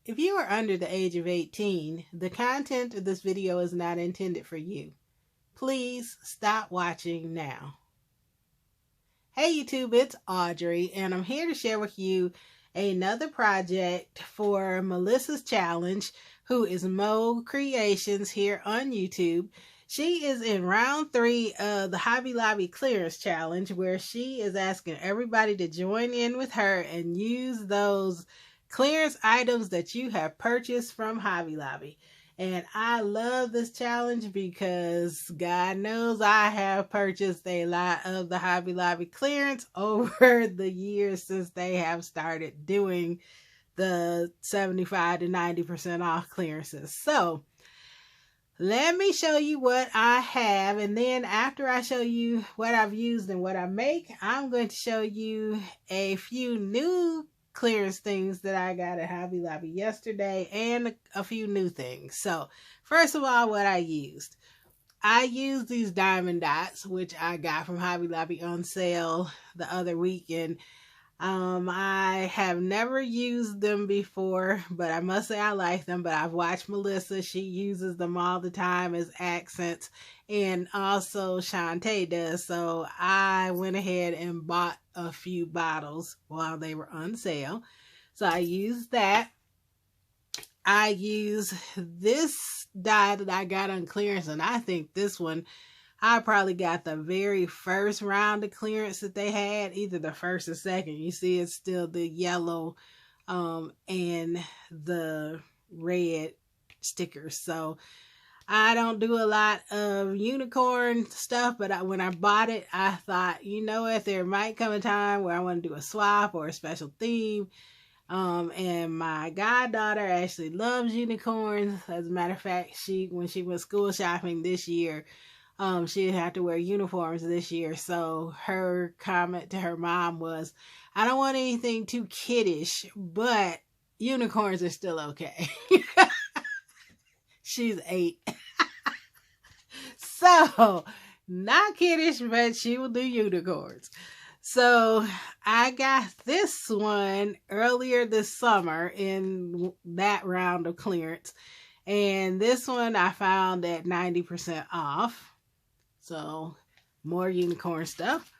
If you are under the age of 18, the content of this video is not intended for you. Please stop watching now. Hey YouTube, it's Audrey, and I'm here to share with you another project for Melissa's challenge, who is Moe Creations here on YouTube. She is in round 3 of the Hobby Lobby clearance challenge, where she is asking everybody to join in with her and use those clearance items that you have purchased from Hobby Lobby. And I love this challenge because God knows I have purchased a lot of the Hobby Lobby clearance over the years since they have started doing the 75 to 90% off clearances. So let me show you what I have, and then after I show you what I've used and what I make, I'm going to show you a few new clearance things that I got at Hobby Lobby yesterday and a few new things. So first of all, what I used these diamond dots, which I got from Hobby Lobby on sale the other weekend. I have never used them before, but I must say I like them. But I've watched Melissa, she uses them all the time as accents, and also Shantae does. So I went ahead and bought a few bottles while they were on sale. So I used that. I use this dye that I got on clearance, and I think this one, I probably got the very first round of clearance that they had, either the first or second. You see it's still the yellow and the red stickers. So I don't do a lot of unicorn stuff, but when I bought it, I thought, you know what, there might come a time where I want to do a swap or a special theme. And my goddaughter actually loves unicorns. As a matter of fact, when she went school shopping this year, she didn't have to wear uniforms this year. So her comment to her mom was, I don't want anything too kiddish, but unicorns are still okay. She's 8. So not kiddish, but she will do unicorns. So I got this one earlier this summer in that round of clearance. And this one I found at 90% off. So more unicorn stuff.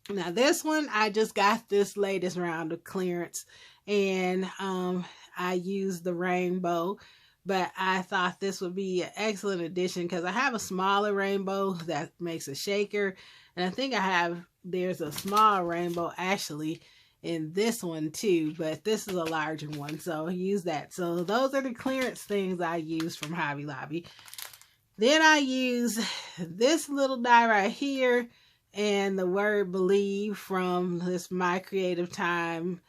Now this one, I just got this latest round of clearance, and I used the rainbow, but I thought this would be an excellent addition because I have a smaller rainbow that makes a shaker, and I think there's a small rainbow actually in this one too, but this is a larger one, so I use that. So those are the clearance things I use from Hobby Lobby. Then I use this little die right here and the word believe from this My Creative Time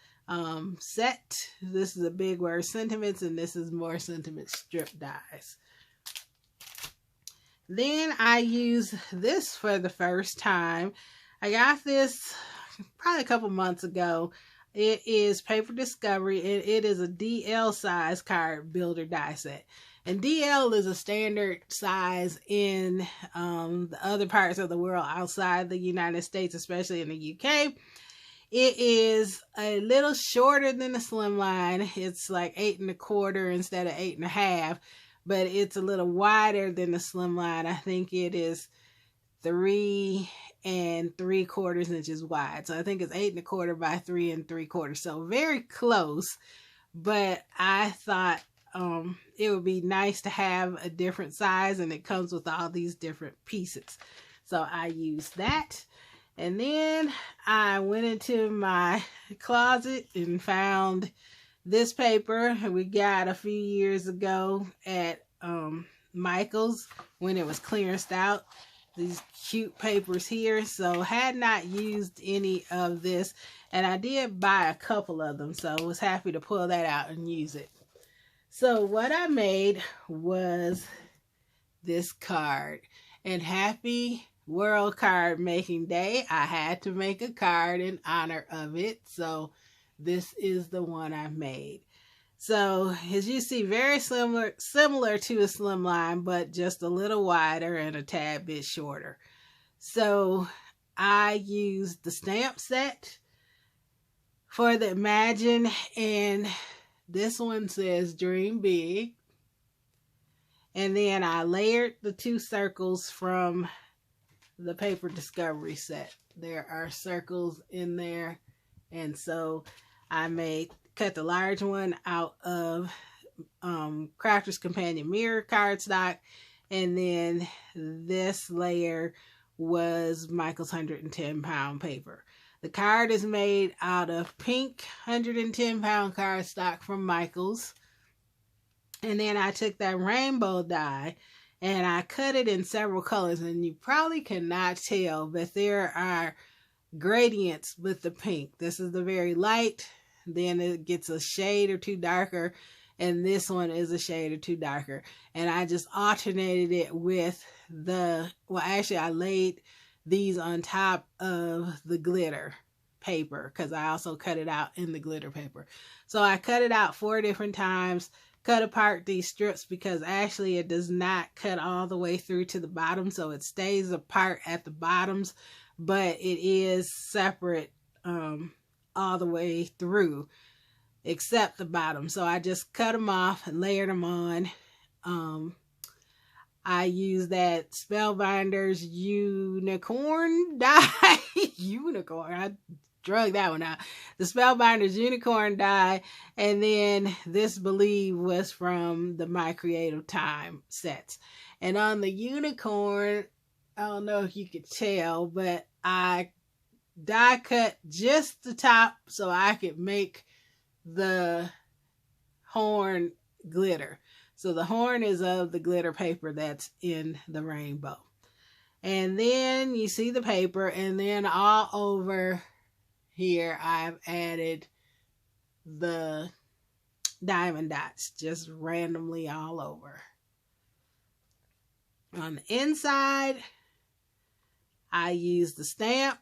set. This is a big word sentiments, and this is more sentiment strip dies. Then I use this for the first time. I got this probably a couple months ago. It is Paper Discovery, and it is a DL size card builder die set. And DL is a standard size in the other parts of the world outside the United States, especially in the UK. It is a little shorter than the slimline. It's like 8 1/4 instead of 8 1/2, but it's a little wider than the slimline. I think it is 3 3/4 inches wide. So I think it's 8 1/4 by 3 3/4. So very close, but I thought it would be nice to have a different size, and it comes with all these different pieces. So I used that, and then I went into my closet and found this paper we got a few years ago at Michael's when it was clearanced out. These cute papers here. So had not used any of this, and I did buy a couple of them, so I was happy to pull that out and use it. So what I made was this card, and happy World Card Making Day. I had to make a card in honor of it. So this is the one I made. So as you see, very similar to a slimline, but just a little wider and a tad bit shorter. So I used the stamp set for the Imagine and This one says Dream Big. And then I layered the 2 circles from the Paper Discovery set. There are circles in there. And so I cut the large one out of Crafter's Companion Mirror cardstock. And then this layer was Michael's 110 pound paper. The card is made out of pink 110 pound cardstock from Michael's. And then I took that rainbow die and I cut it in several colors. And you probably cannot tell, but there are gradients with the pink. This is the very light. Then it gets a shade or 2 darker. And this one is a shade or 2 darker. And I just alternated it with I laid these on top of the glitter paper because I also cut it out in the glitter paper. So I cut it out 4 different times, cut apart these strips because actually it does not cut all the way through to the bottom. So it stays apart at the bottoms, but it is separate all the way through except the bottom. So I just cut them off and layered them on. I use that Spellbinders unicorn die. Unicorn. I drug that one out. The Spellbinders unicorn die. And then this Believe was from the My Creative Time sets. And on the unicorn, I don't know if you could tell, but I die cut just the top so I could make the horn glitter. So the horn is of the glitter paper that's in the rainbow. And then you see the paper, and then all over here I've added the diamond dots just randomly all over. On the inside, I use the stamp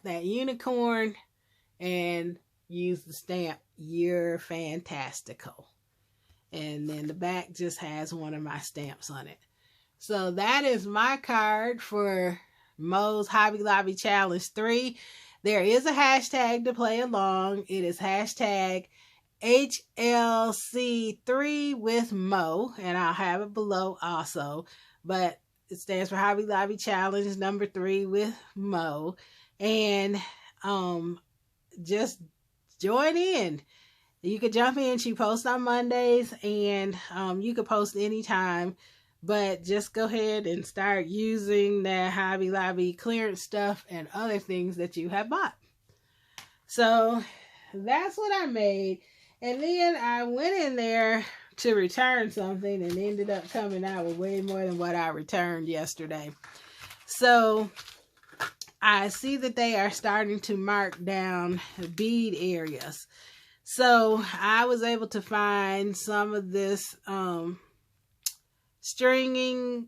that unicorn, and use the stamp You're Fantastical. And then the back just has one of my stamps on it. So that is my card for Moe's Hobby Lobby Challenge 3. There is a hashtag to play along. It is hashtag HLC3WithMoe. And I'll have it below also. But it stands for Hobby Lobby Challenge number 3 with Moe. And just join in. You could jump in. She posts on Mondays, and you could post anytime, but just go ahead and start using that Hobby Lobby clearance stuff and other things that you have bought. So that's what I made. And then I went in there to return something and ended up coming out with way more than what I returned yesterday. So I see that they are starting to mark down bead areas. So I was able to find some of this stringing,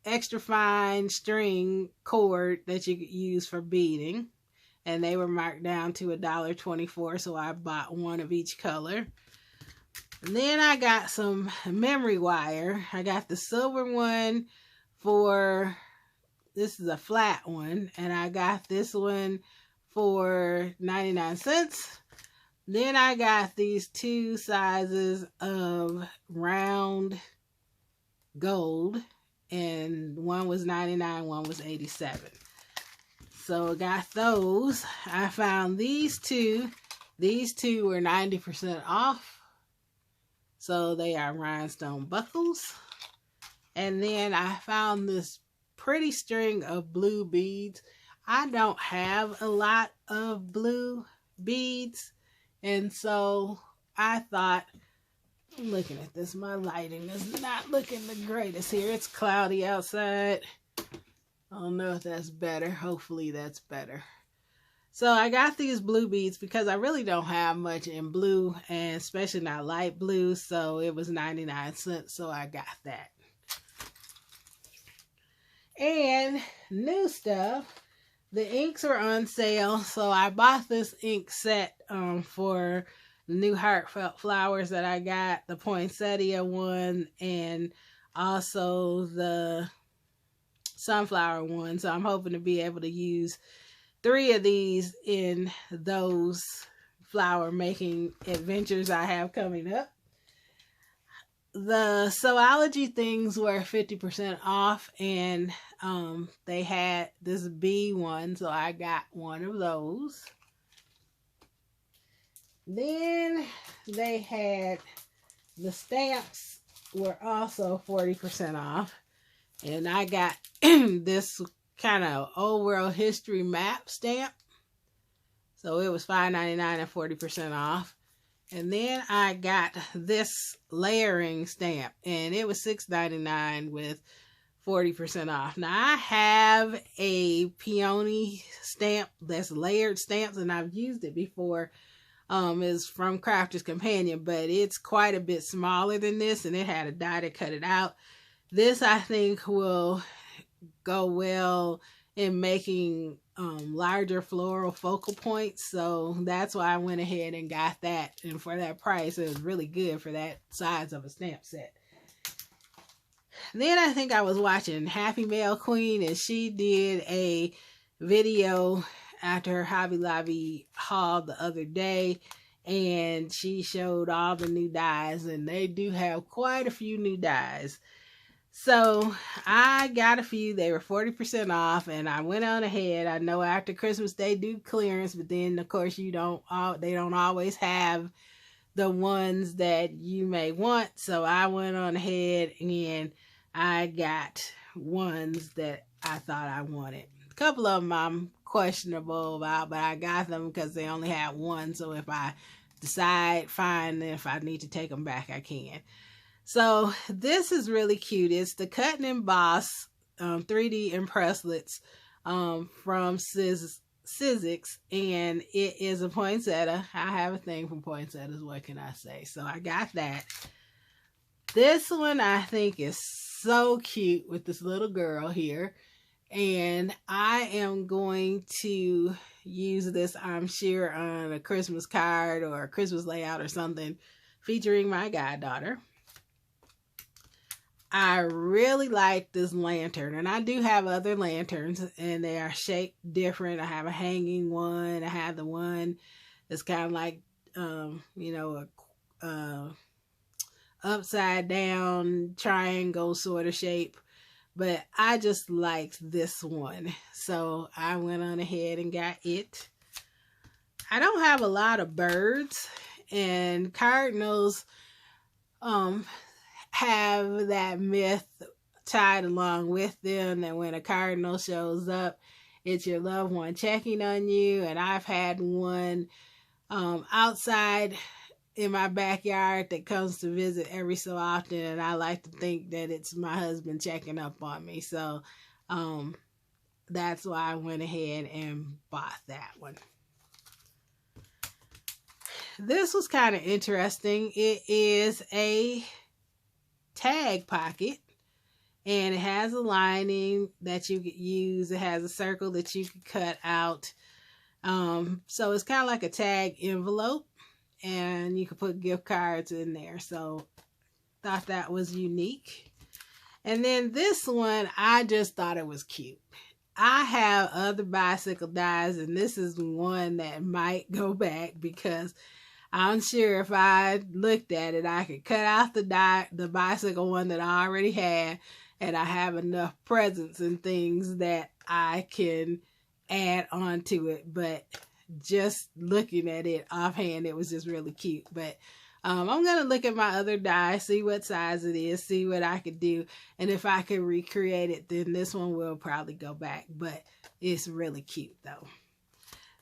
extra fine string cord that you could use for beading. And they were marked down to $1.24. So I bought one of each color. And then I got some memory wire. I got the silver one for, this is a flat one. And I got this one for 99 cents. Then I got these 2 sizes of round gold, and one was 99, one was 87. So I got those. I found these two. These two were 90% off. So they are rhinestone buckles. And then I found this pretty string of blue beads. I don't have a lot of blue beads. And so I thought, I'm looking at this, my lighting is not looking the greatest here. It's cloudy outside. I don't know if that's better. Hopefully that's better. So I got these blue beads because I really don't have much in blue, and especially not light blue. So it was 99 cents. So I got that. And new stuff. The inks were on sale, so I bought this ink set for the new heartfelt flowers that I got, the poinsettia one, and also the sunflower one. So I'm hoping to be able to use 3 of these in those flower making adventures I have coming up. The Soology things were 50% off, and they had this bee one, so I got one of those. Then they had the stamps were also 40% off, and I got this kind of old world history map stamp, so it was $5.99 and 40% off. And then I got this layering stamp, and it was $6.99 with 40% off. Now, I have a peony stamp that's layered stamps, and I've used it before. It's from Crafter's Companion, but it's quite a bit smaller than this, and it had a die to cut it out. This, I think, will go well in making larger floral focal points, so that's why I went ahead and got that, and for that price it was really good for that size of a stamp set. Then I think I was watching Happy Mail Queen, and she did a video after her Hobby Lobby haul the other day, and she showed all the new dies, and they do have quite a few new dies. So I got a few. They were 40% off, and I went on ahead. I know after Christmas they do clearance, but then of course they don't always have the ones that you may want. So I went on ahead and I got ones that I thought I wanted. A couple of them I'm questionable about, but I got them because they only had one. So if I decide, fine, if I need to take them back, I can. So this is really cute. It's the Cut and Emboss 3D Impresslets from Sizzix, and it is a poinsettia. I have a thing for poinsettias, what can I say? So I got that. This one I think is so cute with this little girl here, and I am going to use this, I'm sure, on a Christmas card or a Christmas layout or something featuring my goddaughter. I really like this lantern, and I do have other lanterns, and they are shaped different. I have a hanging one. I have the one that's kind of like, you know, a upside down triangle sort of shape, but I just liked this one, so I went on ahead and got it. I don't have a lot of birds, and cardinals, have that myth tied along with them that when a cardinal shows up, it's your loved one checking on you. And I've had one outside in my backyard that comes to visit every so often, and I like to think that it's my husband checking up on me. So that's why I went ahead and bought that one. This was kind of interesting. It is a tag pocket, and it has a lining that you could use. It has a circle that you could cut out, so it's kind of like a tag envelope, and you could put gift cards in there. So thought that was unique. And then this one, I just thought it was cute. I have other bicycle dies, and this is one that might go back because I'm sure if I looked at it, I could cut out the bicycle one that I already had, and I have enough presents and things that I can add on to it. But just looking at it offhand, it was just really cute. But I'm going to look at my other die, see what size it is, see what I could do. And if I could recreate it, then this one will probably go back. But it's really cute, though.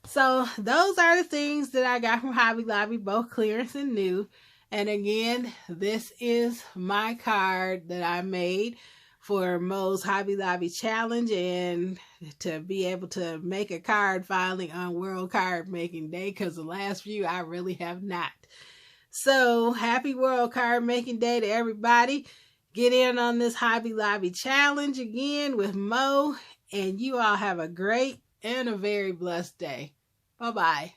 So those are the things that I got from Hobby Lobby, both clearance and new. And again, this is my card that I made for Moe's Hobby Lobby Challenge, and to be able to make a card finally on World Card Making Day, because the last few I really have not. So happy World Card Making Day to everybody. Get in on this Hobby Lobby Challenge again with Moe, and you all have a great and a very blessed day. Bye-bye.